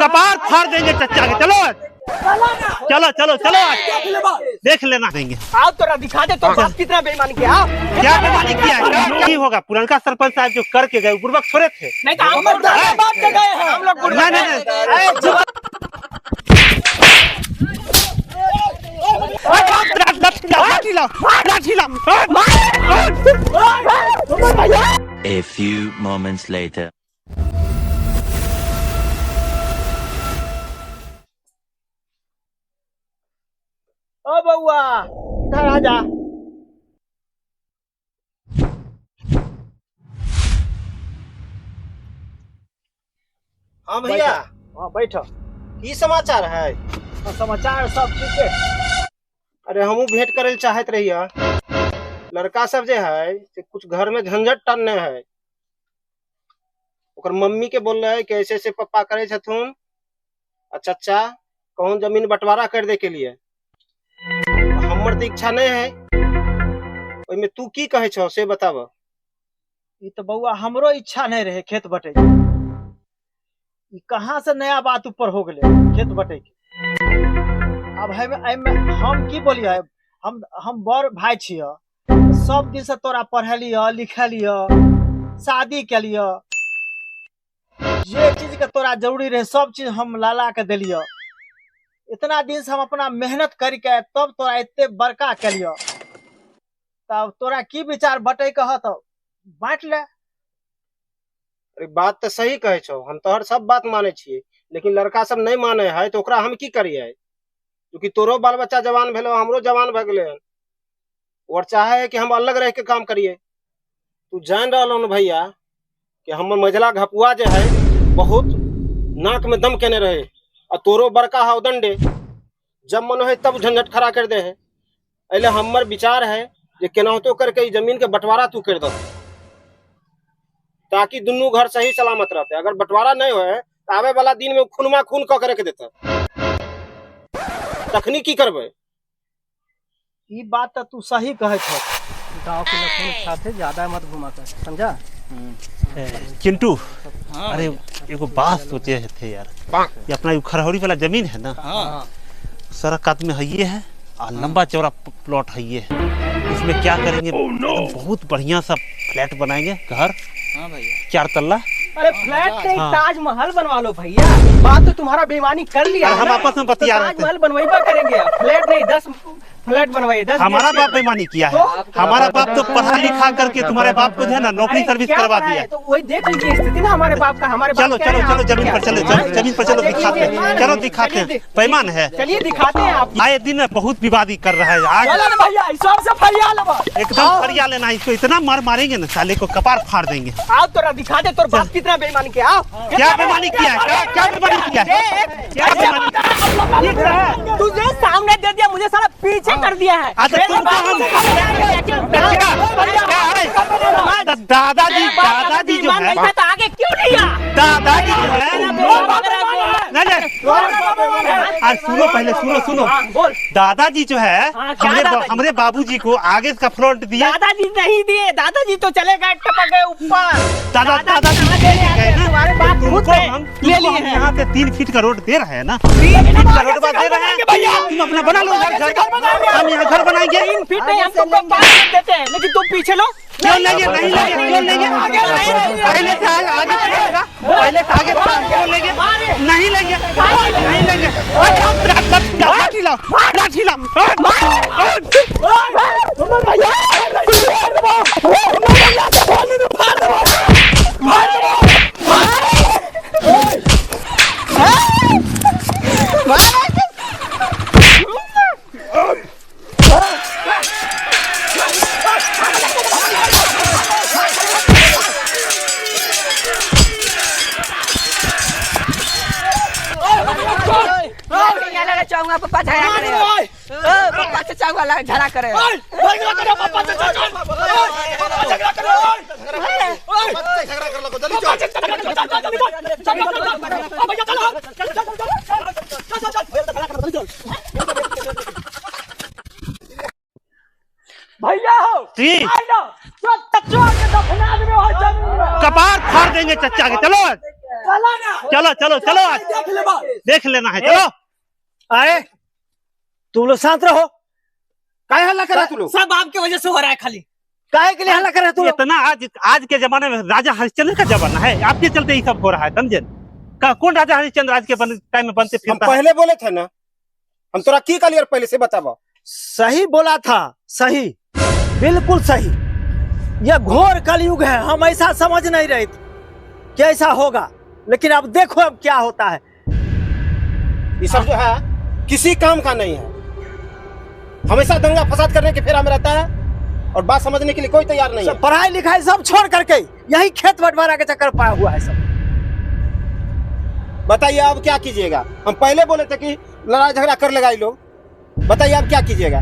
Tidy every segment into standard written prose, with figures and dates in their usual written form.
कपार फाड़ देंगे चचा के। चलो चलो चलो चलो देख लेना देंगे। आओ तोरा दिखा दे तो बाप कितना बेईमान किया। क्या बेईमानी किया है? नहीं होगा। पुरनका सरपंच साहब जो करके गए बुर्बक थोड़े थे। नहीं तो हम लोग बाप के गए हैं। हम लोग नहीं नहीं A few moments later. ओ बउआ इधर आ जा। हाँ भैया। हाँ बैठो। की समाचार है? समाचार सब ठीक है। अरे हमू भेंट करे चाहत रहिए। लड़का सब जे है से कुछ घर में झंझट टनने है। ओकर मम्मी के बोल रहे है कि ऐसे ऐसे पप्पा करे छथुन और चचा कौन जमीन बंटवारा कर दे के लिए। हमर तो इच्छा नहीं है। ओइमे तू की कहे छो से बताव। ये तो बउआ हमरो इच्छा नहीं रहे खेत बटे। ये कहाँ से नया बात ऊपर हो गए खेत बटे के। अब हम की बोलिए। हम बड़ भाई छिया। सब दिन से तोरा पढ़लिया लिखलिया शादी के लिए जे चीज के तोरा जरूरी रहे सब चीज हम लाला के दिलिया। इतना दिन से हम अपना मेहनत करके तब तोरा इतने बड़का के लिया। तब तोरा की विचार बटे कह तो बांट ले। अरे बात तो सही कहे छो। हम तोहर सब बात माने छिए लेकिन लड़का सब नहीं माने है तो ओकरा हम की करिए। क्योंकि तोरो बाल बच्चा जवान भेलो हमरो जवान भ गेले और चाहे है कि हम अलग रह के काम करिए। तू जान रहा भैया कि हमर मझला घपुआ जे है बहुत नाक में दम केने रहे और तोरो बड़का है दंडे। जब मन है तब झंझट खड़ा कर दे है। अले हमर विचार है जे केनाहितो करके ई जमीन के बंटवारा तू कर दो ताकि दुनू घर सही सलामत रहते। अगर बंटवारा नहीं होए तो आवे वाला दिन में खूनमा खून क के रख देता। तखनी की करबे। ये बात तो तू सही कहे छो। गांव के लखन साथे ज्यादा मत घुमा कर समझा। चिंटू अरे एगो बात सोचे थे यार। ये अपना खरहौरी वाला जमीन है ना सड़क कात में है ये है और लंबा चौड़ा प्लॉट है ये। इसमें क्या करेंगे बहुत बढ़िया सा फ्लैट बनाएंगे घर। हाँ भैया 4 तल्ला। अरे फ्लैट नहीं ताजमहल बनवा लो भैया। बात तो तुम्हारा बेईमानी कर लिया। हम आपस में बतिया रहे थे। ताजमहल बनवाइबा करेंगे फ्लैट नहीं 10 फ्लैट बनवाइए। 10 हमारा बाप बेईमानी किया है। हमारा बाप तो पढ़ा लिखा करके तुम्हारे बाप को जो है ना नौकरी सर्विस करवा दिया। तो वही देख लीजिए स्थिति ना हमारे बाप का। हमारे चलो चलो चलो जमीन पर चलो जमीन पर चलो दिखाते हैं। चलो दिखाते हैं पैमान है। चलिए दिखाते हैं आप। आए दिन बहुत विवादी कर रहा है आज भैया सबसे फरिया लेबा। एकदम फरिया लेना। इसको इतना मार मारेंगे ना साले को कपार फाड़ देंगे। आओ तोरा दिखा दे तोर बाप कितना बेईमान किया। आओ क्या बेईमानी किया है? क्या बेईमानी किया है? क्या बेईमानी? तुझे सामने दे दिया मुझे साला पीछे कर दिया है। दादाजी जो है तो आगे क्यों लिया। दादाजी जो है नहीं सुनो पहले सुनो दादाजी जो है हमरे बाबूजी को आगे का फ्रंट दिए। दादाजी नहीं दिए। दादाजी तो चले गए टपक गए ऊपर। दादाजी गए ना। तुम्हारे बाप खुद ले लिए हैं। यहाँ से 3 फीट का रोड दे रहे हैं ना। 3 फीट का रोड दे रहे हैं। तुम अपना बना लो घर। हम यहाँ घर बनाएंगे। 3 फीट नहीं हम तुमको 5 देते हैं लेकिन तुम पीछे लो। क्यों लेंगे? नहीं लेंगे। क्यों लेंगे? पहले से आगे चलेगा। पहले से आगे क्यों लेंगे? नहीं लेंगे। नहीं लेंगे। पप्पा झगड़ा करे। पप्पा से चांगवा झगड़ा करे। भैया हो कपार फाड़ देंगे चचा के। चलो चलो चलो चलो आज देख लेना है, चलो। आए तुम लोग शांत रहो। काहे हल्ला कर रहे तू लोग? सब आपकी वजह से हो रहा है खाली। काहे के लिए हल्ला कर रहे तुम लोग? इतना आज के जमाने में राजा हरिश्चंद्र का जमाना है, आपके चलते ये सब हो रहा है, समझे? कौन राजा हरिश्चंद्र आज के टाइम में बनते हम फिरता है? पहले बोले थे ना, हम तोरा की कलियर पहले से बतावा। सही बोला था, सही, बिल्कुल सही। यह घोर कलयुग है। हम ऐसा समझ नहीं रहे थे कि ऐसा होगा, लेकिन अब देखो अब क्या होता है। ये सब जो है किसी काम का नहीं है, हमेशा दंगा फसाद करने के फेरा में रहता है और बात समझने के लिए कोई तैयार नहीं है। पढ़ाई लिखाई सब छोड़ करके यही खेत बंटवारा के चक्कर पाया हुआ है सब। बताइए अब क्या कीजिएगा? हम पहले बोले थे कि लड़ाई झगड़ा कर लेगा ये लोग, बताइए अब क्या कीजिएगा?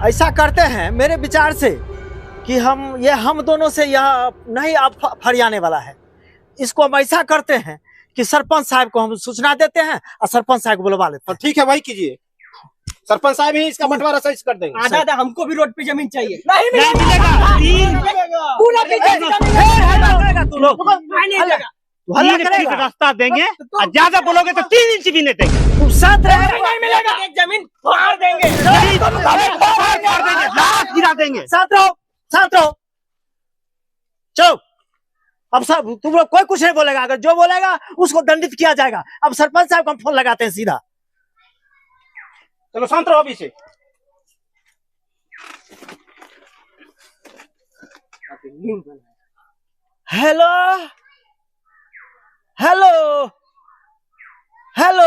ऐसा करते हैं मेरे विचार से कि हम दोनों से यह नहीं अब फरियाने वाला है। इसको हम ऐसा करते हैं कि सरपंच साहब को हम सूचना देते हैं और सरपंच साहब को बुलवा लेते हैं। ठीक है वही कीजिए, सरपंच साहब ही इसका बंटवारा सही कर देंगे। आधा आधा हमको भी रोड पे जमीन चाहिए। नहीं मिलेगा। पूरा तुम लोग हल्ला तीन फीट करेगा। रास्ता देंगे और ज्यादा बोलोगे तो 3 इंच भी नहीं देंगे। तुम शांत रहे। नहीं मिलेगा, एक जमीन फाड़ देंगे। लाश गिरा देंगे। शांत रहो, शांत रहो। चलो अब सब तुम लोग कोई कुछ नहीं बोलेगा, अगर जो बोलेगा उसको दंडित किया जाएगा। अब सरपंच साहब को हम फोन लगाते हैं सीधा। चलो शांत रहो अभी से। हेलो हेलो हेलो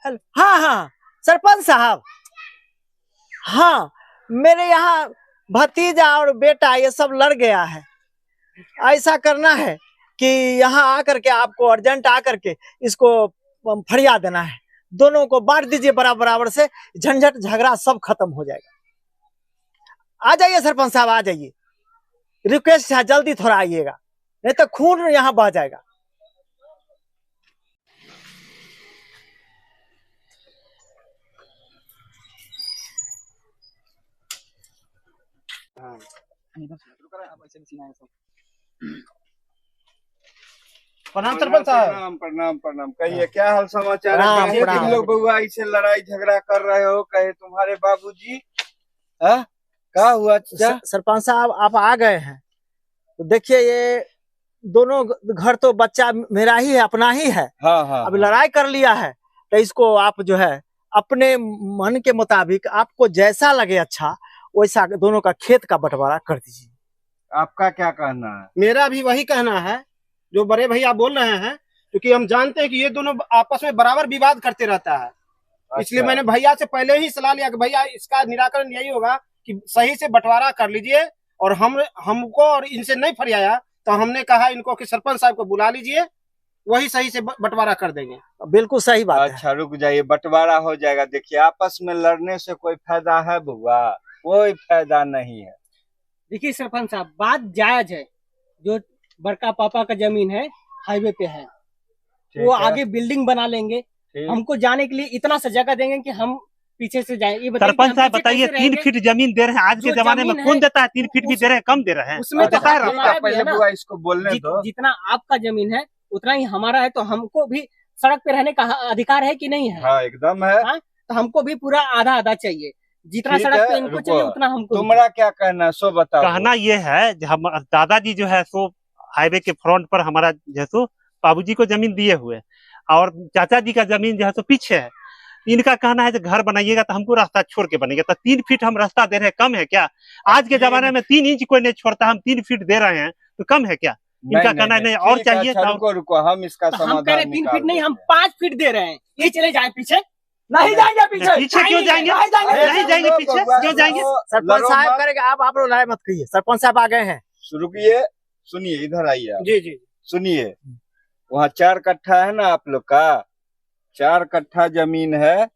हेलो, हाँ हाँ सरपंच साहब, हाँ मेरे यहाँ भतीजा और बेटा ये सब लड़ गया है। ऐसा करना है कि यहाँ आकर के आपको अर्जेंट आकर के इसको फरिया देना है। दोनों को बांट दीजिए बराबर बराबर से, झंझट झगड़ा सब खत्म हो जाएगा। आ जाइए सरपंच साहब, आ जाइए। रिक्वेस्ट है जल्दी थोड़ा आइएगा, नहीं तो खून यहाँ बह जाएगा। प्रणाम सरपंच साहब। प्रणाम प्रणाम प्रणाम। कहिए क्या हाल समाचार है? प्रणाम, कहे प्रणाम। तुम लोग बउआ ऐसे लड़ाई झगड़ा कर रहे हो? कहे तुम्हारे बाबूजी क्या हुआ चाचा? सरपंच साहब आप आ गए हैं तो देखिए, ये दोनों घर तो बच्चा मेरा ही है, अपना ही है। हाँ हाँ अब लड़ाई कर लिया है तो इसको आप जो है अपने मन के मुताबिक आपको जैसा लगे अच्छा वैसा दोनों का खेत का बंटवारा कर दीजिए। आपका क्या कहना है? मेरा भी वही कहना है जो बड़े भैया बोल रहे हैं, क्योंकि हम जानते हैं कि ये दोनों आपस में बराबर विवाद करते रहता है। इसलिए मैंने भैया से पहले ही सलाह लिया कि भैया इसका निराकरण यही होगा कि सही से बंटवारा कर लीजिए, और हमको और इनसे नहीं फरियाया तो हमने कहा इनको कि सरपंच साहब को बुला लीजिए, वही सही से बंटवारा कर देंगे। बिल्कुल सही बात है। अच्छा रुक जाइए, बंटवारा हो जाएगा। देखिए आपस में लड़ने से कोई फायदा है बुआ? कोई फायदा नहीं है। देखिए सरपंच साहब, बात जायज है। जो बड़का पापा का जमीन है हाईवे पे है, वो आगे बिल्डिंग बना लेंगे। हमको जाने के लिए इतना सा जगह देंगे कि हम पीछे से जाएं। ये बताइए सरपंच हम साहब पीछे बताइए, कैसे 3 रहेंगे? फीट जमीन दे रहे हैं आज के जो जमाने में, जमीन कौन है, देता है? 3 फीट भी दे रहे हैं, कम दे रहे हैं। उसमें तो देता है हमारा भी है पहले ना। बुआ इसको बोलने दो। जितना आपका जमीन है उतना ही हमारा है, तो हमको भी सड़क पे रहने का अधिकार है कि नहीं है? हाँ एकदम है। तो हमको भी पूरा आधा आधा चाहिए। जितना ठीक सड़क है, पे इनको रुको। चाहिए उतना हमको भी तुम्हारा क्या कहना है सो बताओ। कहना ये है कि हम दादाजी जो है सो हाईवे के फ्रंट पर हमारा जो सो बाबूजी को जमीन दिए हुए, और चाचा जी का जमीन जो है सो पीछे है। इनका कहना है कि घर बनाइएगा तो हमको रास्ता छोड़ के बनेगा, तो 3 फीट हम रास्ता दे रहे हैं, कम है क्या? आज के जमाने में 3 इंच कोई नहीं छोड़ता, हम 3 फीट दे रहे हैं तो कम है क्या? इनका कहना नहीं और ठीक है, चाहिए अच्छा, तो रुको रुको, हम इसका तो हम समाधान कह रहे 3 फीट नहीं, हम निकाल देते 5 फीट दे रहे हैं। ये चले जाए पीछे? नहीं जाएंगे पीछे। पीछे क्यों जाएंगे? नहीं जाएंगे पीछे, क्यों जाएंगे? सरपंच साहब करेगा, आप लोग लड़ाई मत करिए। सरपंच साहब आ गए हैं। रुकिए, सुनिए, इधर आइए आप। जी जी सुनिए, वहाँ 4 कट्ठा है ना आप लोग का? 4 कट्ठा जमीन है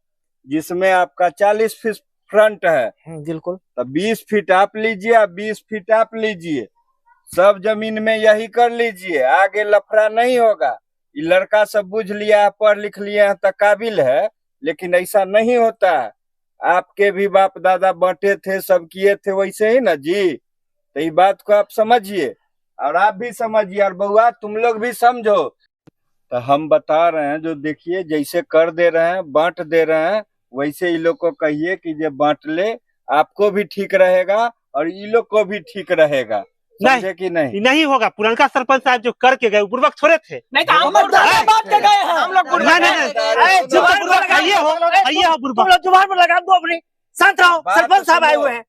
जिसमें आपका 40 फीट फ्रंट है, बिल्कुल। तो 20 फीट आप लीजिए और 20 फीट आप लीजिए। सब जमीन में यही कर लीजिए, आगे लफड़ा नहीं होगा। ये लड़का सब बुझ लिया है, पढ़ लिख लिया है तो काबिल है, लेकिन ऐसा नहीं होता है। आपके भी बाप दादा बांटे थे, सब किए थे वैसे ही ना जी। तो ये बात को आप समझिए और आप भी समझिए, और बउआ तुम लोग भी समझो। तो हम बता रहे हैं जो देखिए जैसे कर दे रहे हैं बांट दे रहे हैं वैसे ये लोग को कहिए कि ये बांट ले, आपको भी ठीक रहेगा और ये लोग को भी ठीक रहेगा। समझे कि नहीं? ये नहीं होगा। पुरनका सरपंच साहब जो करके गए बुर्बक थोड़े थे। नहीं तो हम लोग बात के गए हैं। हम लोग नहीं जुबान पर लगा ये हो तुम बुर्बक। लोग जुबान पर लगा दो अपनी। शांत रहो, सरपंच साहब आए हुए हैं।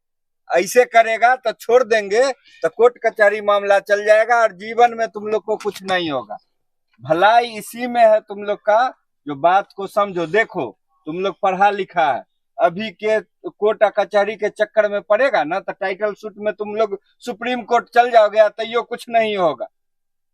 ऐसे करेगा तो छोड़ देंगे तो कोर्ट कचहरी मामला चल जाएगा और जीवन में तुम लोग को कुछ नहीं होगा। भलाई इसी में है तुम लोग का, जो बात को समझो। देखो तुम लोग पढ़ा लिखा है, अभी के कोर्ट कचहरी के चक्कर में पड़ेगा ना तो टाइटल सूट में तुम लोग सुप्रीम कोर्ट चल जाओगे तो यो कुछ नहीं होगा।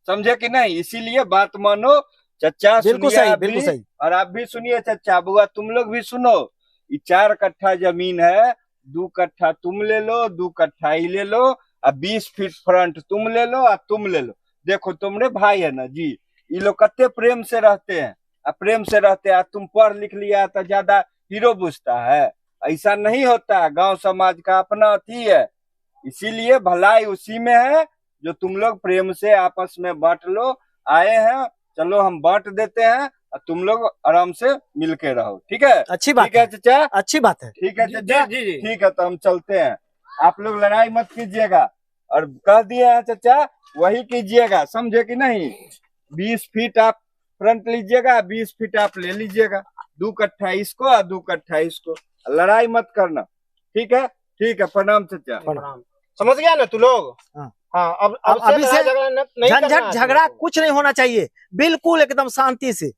समझे कि नहीं? इसीलिए बात मानो। चचा बिल्कुल सुनिए सही, आप बिल्कुल भी, सही। और आप भी सुनिए चचा बुआ, तुम लोग भी सुनो। ये 4 कट्ठा जमीन है, 2 कट्ठा तुम ले लो, 2 कट्ठा ही ले लो, और 20 फीट फ्रंट तुम ले लो और तुम ले लो। देखो तुमरे भाई है ना जी, ये लोग कत्ते प्रेम से रहते हैं, प्रेम से रहते हैं। तुम पढ़ लिख लिया तो ज्यादा हीरो बुझता है, ऐसा नहीं होता। गांव समाज का अपना अथी है, इसीलिए भलाई उसी में है जो तुम लोग प्रेम से आपस में बांट लो। आए हैं, चलो हम बांट देते हैं और तुम लोग आराम से मिल के रहो। ठीक है? अच्छी बात ठीक है चचा? अच्छी बात है। ठीक है चचा? ठीक है, तो हम चलते हैं। आप लोग लड़ाई मत कीजिएगा, और कह दिए हैं चचा वही कीजिएगा। समझे कि नहीं? 20 फीट आप फ्रंट लीजिएगा, 20 फीट आप ले लीजिएगा। 2 कट्ठा इसको और 2 कट्ठा इसको। लड़ाई मत करना। ठीक है? ठीक है, प्रणाम चचा। समझ गया ना तू लोग? हाँ। हाँ, अब अभी से झगड़ा नहीं करना झंझट है झगड़ा तुमको। कुछ नहीं होना चाहिए, बिल्कुल एकदम शांति से।